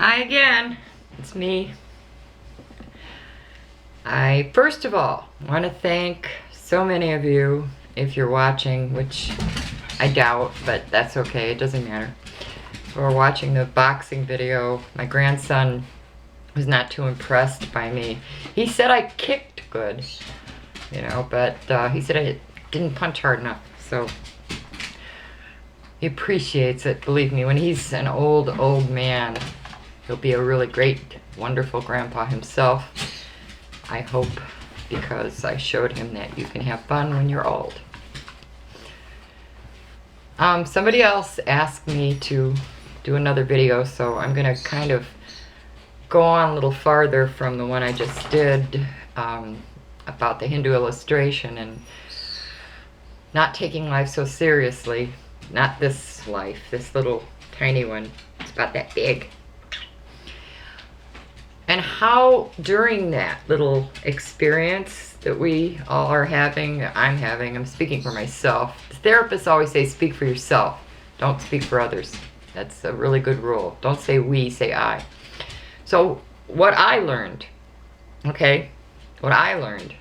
Hi again, it's me. I first of all want to thank so many of you, if you're watching, which I doubt, but that's okay, it doesn't matter, for watching the boxing video. My grandson was not too impressed by me. He said I kicked good, you know, but he said I didn't punch hard enough, so he appreciates it. Believe me, when he's an old man, he'll be a really great, wonderful grandpa himself, I hope, because I showed him that you can have fun when you're old. Somebody else asked me to do another video, so I'm going to kind of go on a little farther from the one I just did about the Hindu illustration and not taking life so seriously. Not this life, this little tiny one. It's about that big. And how during that little experience that we all are having, I'm speaking for myself. The therapists always say speak for yourself. Don't speak for others. That's a really good rule. Don't say we, say I. So what I learned, okay, what I learned,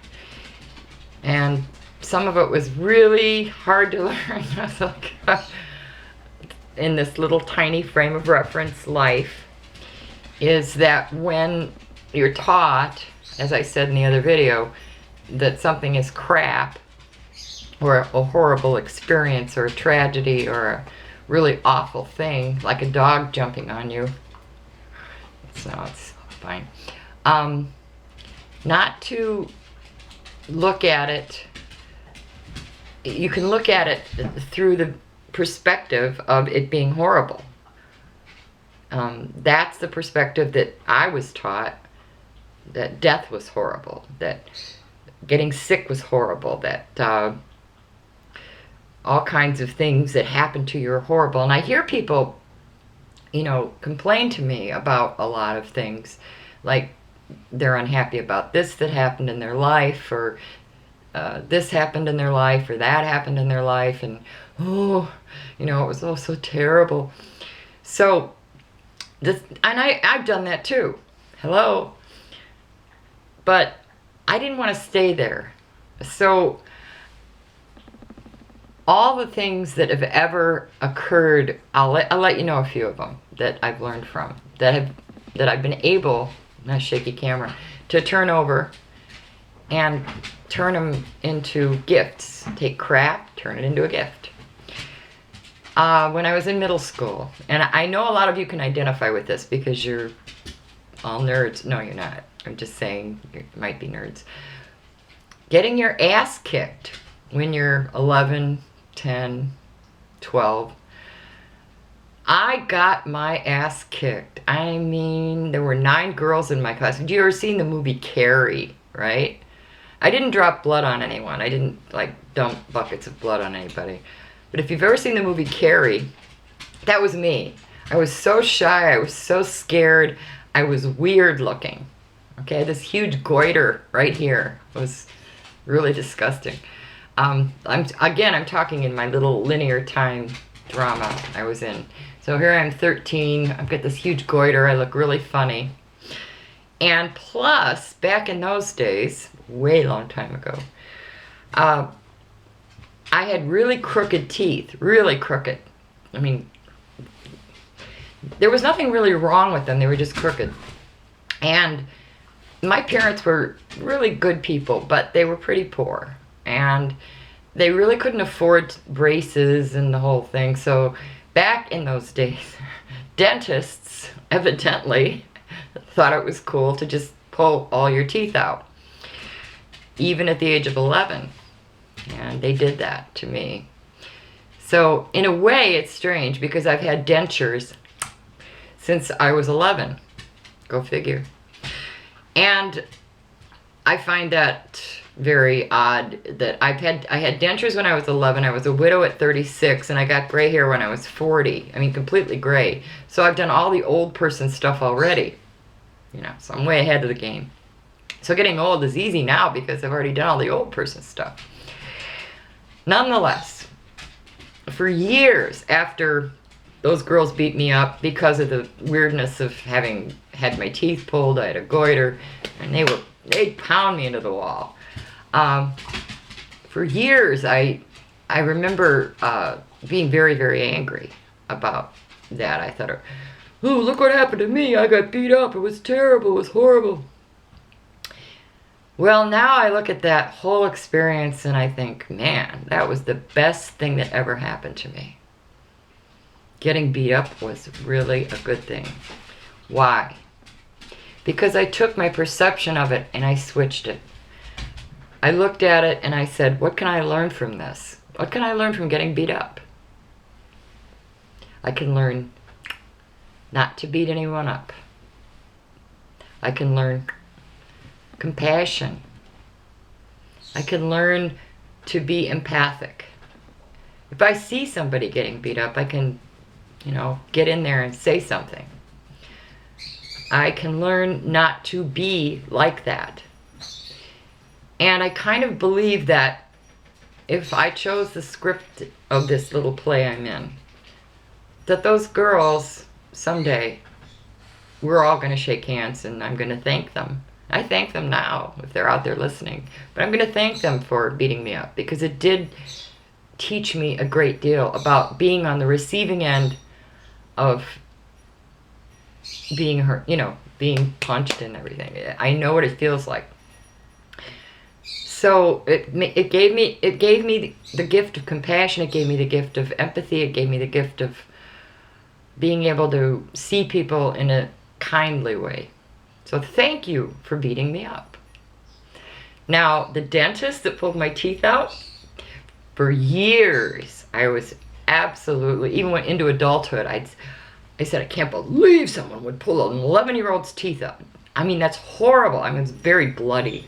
and some of it was really hard to learn. I was like, in this little tiny frame of reference life, is that when you're taught, as I said in the other video, that something is crap or a horrible experience or a tragedy or a really awful thing, like a dog jumping on you, it's fine, not to look at it. You can look at it through the perspective of it being horrible. That's the perspective that I was taught, that death was horrible, that getting sick was horrible, that all kinds of things that happen to you are horrible. And I hear people, you know, complain to me about a lot of things, like they're unhappy about this that happened in their life, or this happened in their life, or that happened in their life, and oh, you know, it was all so terrible. So this, and I've done that too. Hello. But I didn't want to stay there. So all the things that have ever occurred, I'll let you know a few of them that I've learned from, that I've been able, not shaky camera, to turn over and turn them into gifts. Take crap, turn it into a gift. When I was in middle school, and I know a lot of you can identify with this because you're all nerds. No, you're not. I'm just saying you might be nerds. Getting your ass kicked when you're 11, 10, 12. I got my ass kicked. I mean, there were 9 girls in my class. Have you ever seen the movie Carrie, right? I didn't drop blood on anyone. I didn't, like, dump buckets of blood on anybody. But if you've ever seen the movie Carrie, that was me. I was so shy. I was so scared. I was weird looking. Okay, this huge goiter right here was really disgusting. I'm talking in my little linear time drama I was in. So here I'm 13. I've got this huge goiter. I look really funny. And plus, back in those days, way long time ago, I had really crooked teeth, really crooked. I mean, there was nothing really wrong with them, they were just crooked. And my parents were really good people, but they were pretty poor. And they really couldn't afford braces and the whole thing. So back in those days, dentists evidently thought it was cool to just pull all your teeth out, even at the age of 11. And they did that to me. So in a way it's strange because I've had dentures since I was 11. Go figure. And I find that very odd that I had dentures when I was 11. I was a widow at 36 and I got gray hair when I was 40. I mean, completely gray. So I've done all the old person stuff already. You know, so I'm way ahead of the game. So getting old is easy now because I've already done all the old person stuff. Nonetheless, for years after those girls beat me up because of the weirdness of having had my teeth pulled. I had a goiter, and they'd pound me into the wall. For years, I remember being very, very angry about that. I thought, oh, look what happened to me. I got beat up. It was terrible. It was horrible. Well, now I look at that whole experience and I think, man, that was the best thing that ever happened to me. Getting beat up was really a good thing. Why? Because I took my perception of it and I switched it. I looked at it and I said, what can I learn from this? What can I learn from getting beat up? I can learn not to beat anyone up. I can learn compassion. I can learn to be empathic. If I see somebody getting beat up, I can, get in there and say something. I can learn not to be like that. And I kind of believe that if I chose the script of this little play I'm in, that those girls someday, we're all going to shake hands and I'm going to thank them. I thank them now if they're out there listening, but I'm going to thank them for beating me up because it did teach me a great deal about being on the receiving end of being hurt, being punched and everything. I know what it feels like. So it gave me the gift of compassion. It gave me the gift of empathy. It gave me the gift of being able to see people in a kindly way. So thank you for beating me up. Now, the dentist that pulled my teeth out, for years, I was absolutely, even went into adulthood, I said, I can't believe someone would pull an 11-year-old's teeth out. I mean, that's horrible. I mean, it's very bloody.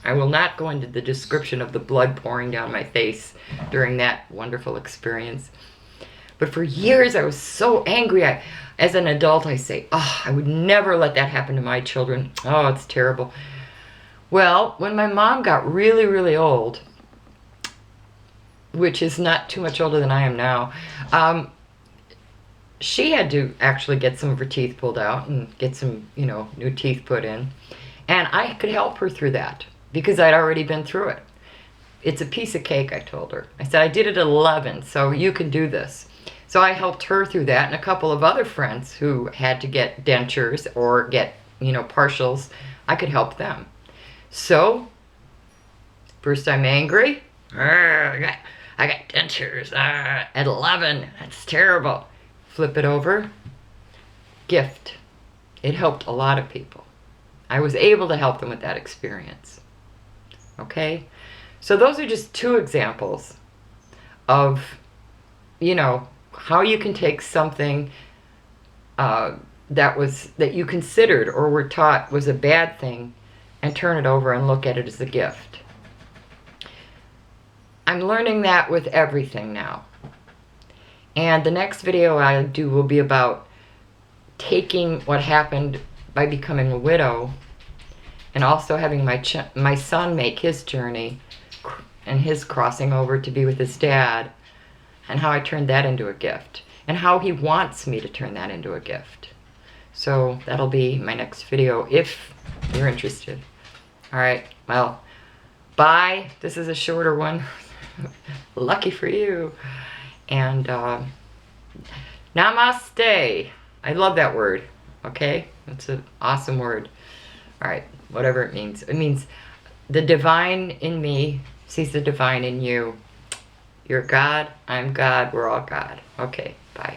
I will not go into the description of the blood pouring down my face during that wonderful experience. But for years, I was so angry. As an adult, I say, oh, I would never let that happen to my children. Oh, it's terrible. Well, when my mom got really, really old, which is not too much older than I am now, she had to actually get some of her teeth pulled out and get some, new teeth put in. And I could help her through that because I'd already been through it. It's a piece of cake, I told her. I said, I did it at 11, so you can do this. So I helped her through that and a couple of other friends who had to get dentures or get, partials. I could help them. So, first I'm angry. I got dentures at 11. That's terrible. Flip it over. Gift. It helped a lot of people. I was able to help them with that experience. Okay? So those are just two examples of, how you can take something that you considered or were taught was a bad thing and turn it over and look at it as a gift. I'm learning that with everything now. And the next video I do will be about taking what happened by becoming a widow and also having my son make his journey and his crossing over to be with his dad, and how I turned that into a gift, and how he wants me to turn that into a gift. So that'll be my next video if you're interested. All right, well, bye. This is a shorter one. Lucky for you. And namaste. I love that word, okay? It's an awesome word. All right, whatever it means. It means the divine in me sees the divine in you. You're God, I'm God, we're all God. Okay, bye.